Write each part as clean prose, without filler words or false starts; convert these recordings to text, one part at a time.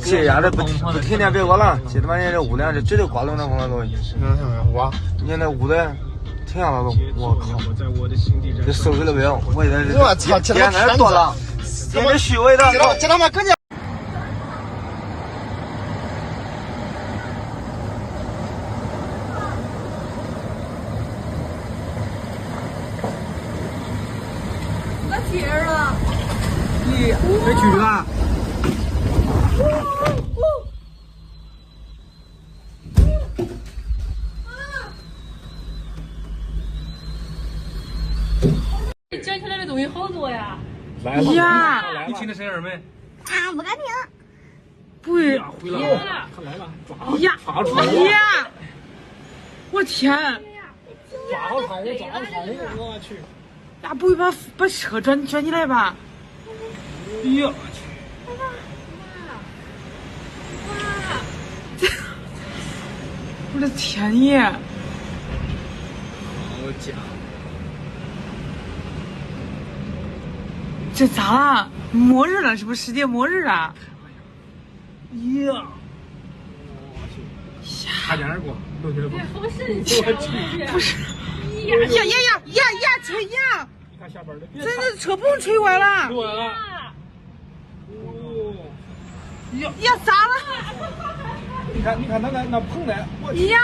这丫的不天天别过了，这他妈人这屋里这绝对刮动那风的东西。哇！你看那屋子挺像那种，我靠，这收拾的没有？我现在这我操，这他妈多了，这虚伪的，这他妈跟着。天啊！你没去吧？捡起来的东西好多呀！来了呀！你听着声音没？啊，不敢听。不是呀，回来了，他来了，抓呀！抓住了！呀！我天！抓好他，我抓好他，我去！呀，不会把车转起来吧？哎呀，我去！我的天爷！好家伙！这咋了？末日了？是不是世界末日啊？呀！差点过，同学们。好神奇！不是，呀，车呀！你看下边的，这车不吹歪了？吹歪了。哦。呀，咋了？你看那碰的，我去。呀！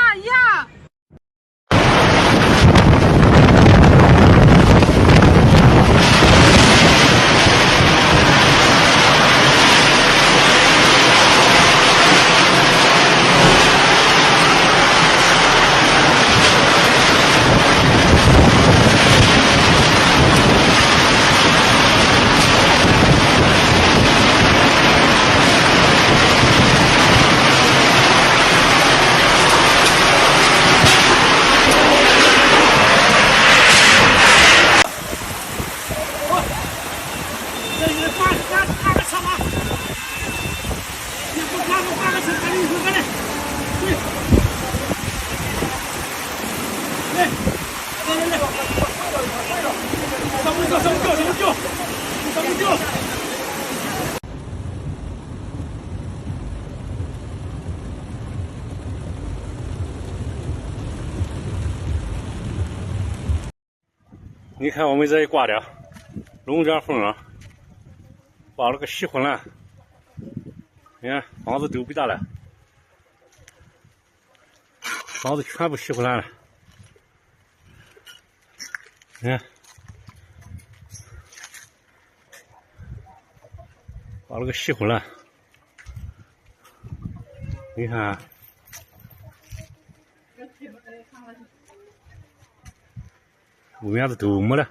你看我们这一挂的龙卷风啊，把那个熄火了，你看房子都被打了，房子全部熄火了，你看，把那个熄火了，你看。屋面子都没了。